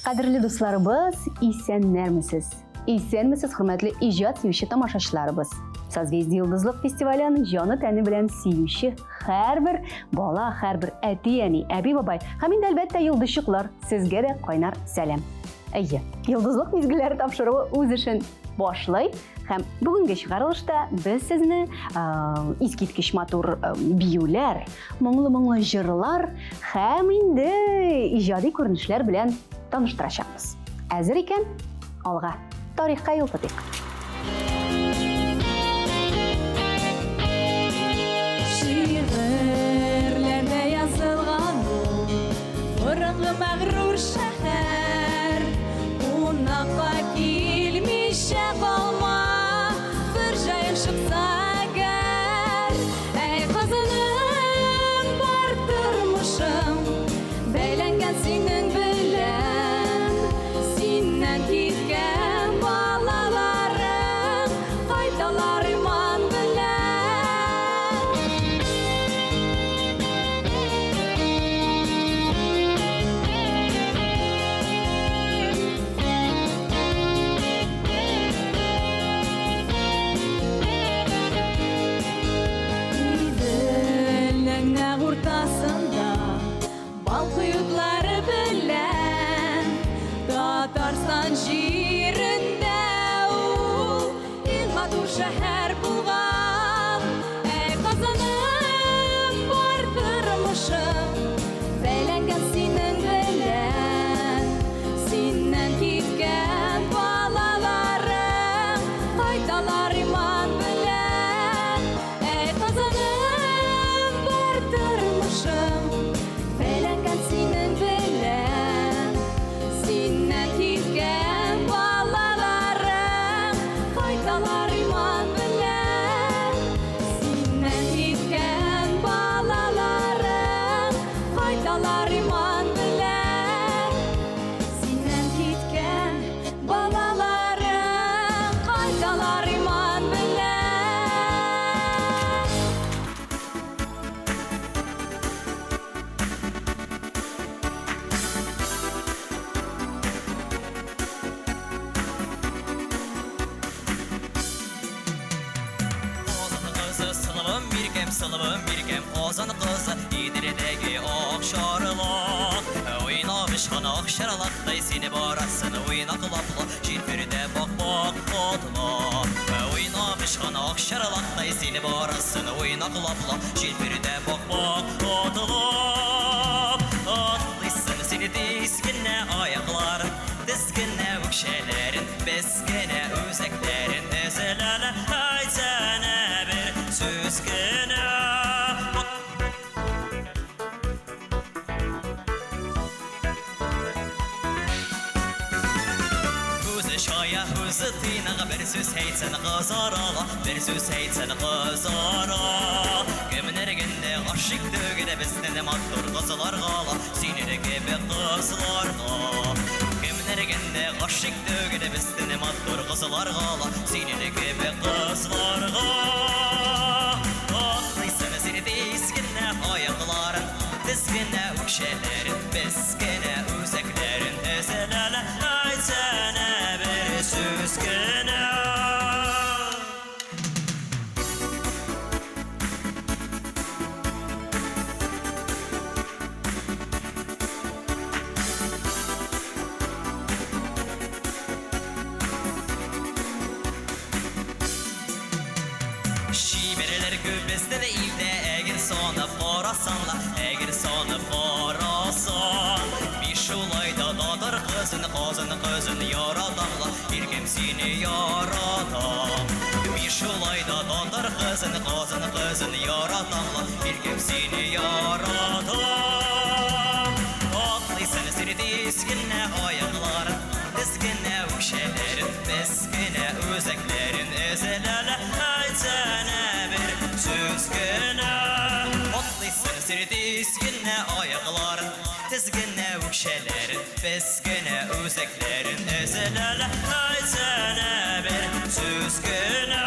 Qadrli do'stlarimiz, исәннәрмесез? Исәнмесез, хөрмәтле иҗат сөюче тамашачыларыбыз? Созвездие Йолдызлык фестиваленең җаны тәне белән сөюче һәрбер бала, һәрбер әти-әни, әби-бабай һәм инде әлбәттә йолдызчыклар, сезгә дә кайнар сәлам. Әйе, Йолдызлык мизгелләре тапшыруы үз эшен башлый һәм бүгенге чыгарылышта без сезне искиткеч матур биюләр, моңлы җырлар һәм инде иҗади күренешләр белән таныштырачакбыз. Әзер икән, алга, тарихка юл тотыйк. Шигырьләрдә язылган борынгы мәгърур шәһәр, кунакка килмичә калма, бер җаен чыкса әгәр. Әй кызым, бар тормышым бәйләнгән синең белән, синнән киткән балаларың кайталар иман белән. Уртасында бал кыютлары белән Татарстан җирендә ул иң матур шәһәр булган. Әй кызым, бар тормышым бәйләнгән синең белән, синнән киткән балаларың кайталар иман белән. Әй кызым, бәйләнгән синең белән, синнән киткән балаларың кайталар иман белән. Синнән киткән балаларың кайталар иман белән. Синнән киткән балаларың кайталар иман белән. Сылыбым биркем Озан кызы Идредәге акчарлак, уйнашкан акчарлактай сине барасын уйнаклаплы җирфердә бак-бак котлап. Уйнашкан акчарлактай сине барасын уйнаклаплы җирфердә бак-бак котлап. Атлыйсын сине дискенә аякларын, дискенә үкшәләрен, безгенә үзәкләрен эзләлә әйтсәнә бер сүз генә. Күзе шая, күзе тыйнага бер сүз әйтсән кызарала, бер сүз әйтсән кызара. Кемнәргәндә гашык түгелә бездән матур кызлар гала, синең кебек кызларга. Кемнәргәндә гашык түгелә бездән матур кызлар гала, синең кебек кызларга. Атлыйсын сине дискенә аякларын, дискенә үкшәләрен, безгенә үзәкләрен эзләлә әйтсәнә бер сүз генә. Şiberler göbezde de ilde Eğer sana parasanla Eğer sana parasan Bir şulayda dadır kızın yaradanla Bir kim seni yaradan Bir şulayda dadır kızın yaradanla Bir kim seni yaradan Atlıysan seni dizginle ayakların Dizginle uşelerin Bezginle özeklerin Ezelele aytsana bir söz gene Atlıysan seni dizginle ayakların Dizginle uşelerin Bezginle özeklerin Ezelele aytsana bir söz gene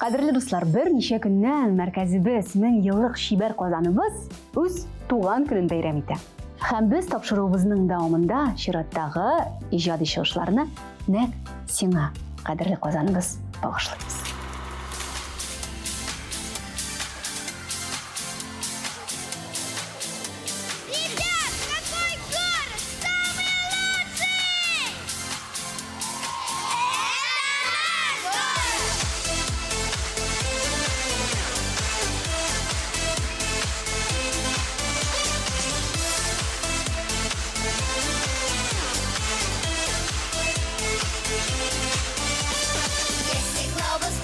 Кадерле дуслар, берничә көннән мәркәзебез 1000 еллык шибәр казаныбыз үз туган көнен бәйрәм итә. Һәм без тапшыруыбызның дәвамында чираттагы иҗади чыгышларны нәкъ сиңа, кадерле казаныбыз, багышлыйбыз. Ребят, какой город самый лучший? Это наш город! Если глобус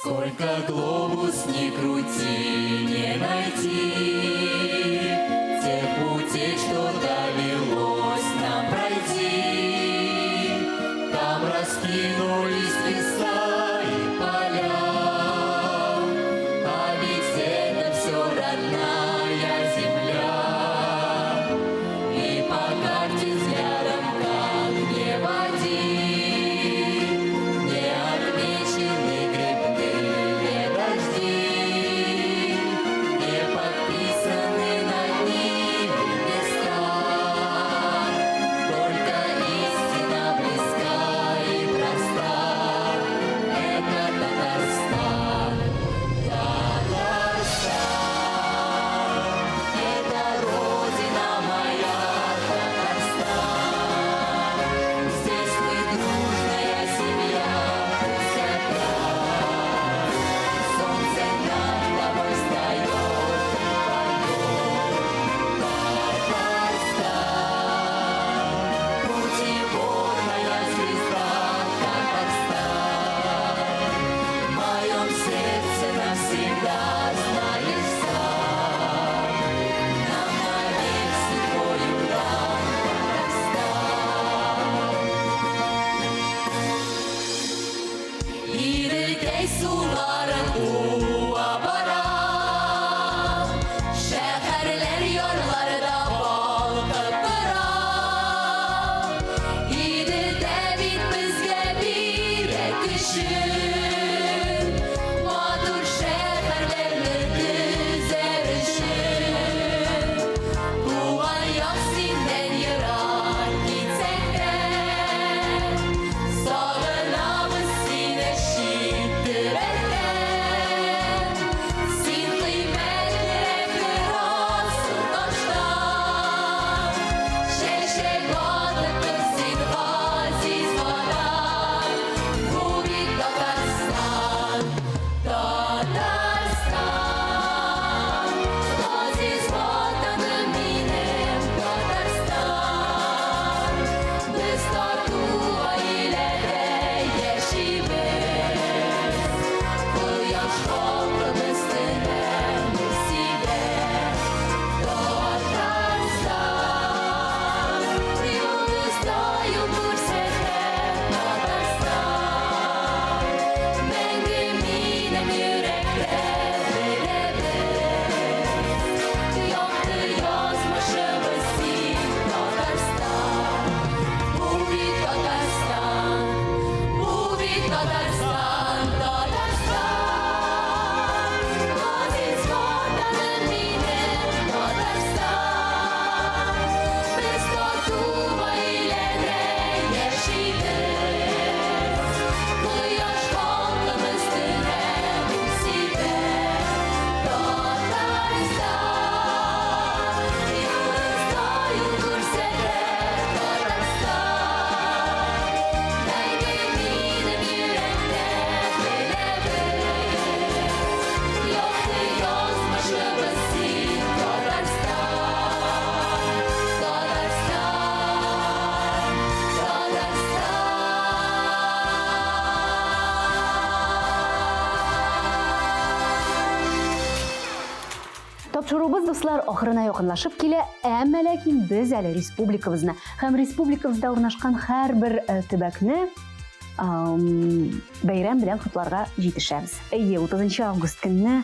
Сколько глобус ни крути, не найти тех путей, что довелось нам пройти. Там раскинулись леса и поля, а ведь это все родная земля. И по карте взглядом как не води, не отмечены грибные дожди, не подписаны над ними места. Только истина близка и проста. Это Татарстан, Татарстан. Это родина моя, Татарстан. Здесь мы дружная семья, пусть опять солнце над тобой встает и поет. Татарстан, путеводная звезда, Татарстан. В моем сердце навсегда знаешь сам. Нам навек судьбою дан Татарстан. Иділдей суларын уа бара, шәһәрләр ярларда балкып тора. Иділдә бит безгә бирәк өчен, матур шәһәрләрне төзәр өчен. Туган як синнән ерак китсәк тә, сагынабыз сине чит төбәктән. Син кыйммәтлерәк торасың таштан, чәчәк атып тор син газиз ватан. Бу бит Татарстан, Татарстан. Газиз ватаным минем Татарстан. Без тату гаиләдә яшибез, кояш халкыбыз төнәм сибә. Татарстан, юлыбызда юл күрсәтә Татарстан. Мәңге минем йөрәктә беләбез, якты язмышыбыз син Татарстан. Бу бит Татарстан, бу бит Татарстан, Татарстан. Газиз ватаным минем Татарстан. Без тату гаиләдә яшибез, кояш халкыбыз төнәм сибә. Татарстан, юлыбызда юл күрсәтә Татарстан. Мәңге минем йөрәктә беләбез, якты язмышыбыз син Татарстан. Татарстан, Татарстан. Тапшырубыз, дуслар, ахырына якынлашып килә, әмма ләкин без әле республикабызны һәм республикабызда урнашкан һәрбер төбәкне бәйрәм белән котларга җитешәбез. 30 август көнне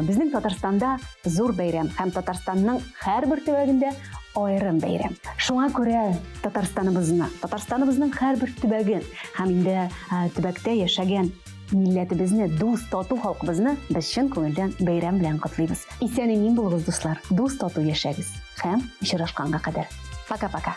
безнең Татарстанда зур бәйрәм һәм Татарстанның һәрбер төбәгендә аерым бәйрәм. Шуңа күрә Татарстаныбызның һәрбер төбәген һәм инде төбәктә яшәгән милләтебезне, дус тату халкыбызны без чын күңелдән бәйрәм белән котлыйбыз. Исән-имин булыгыз, дуслар. Дус тату яшәгез һәм очрашканга кадәр. Пока-пока.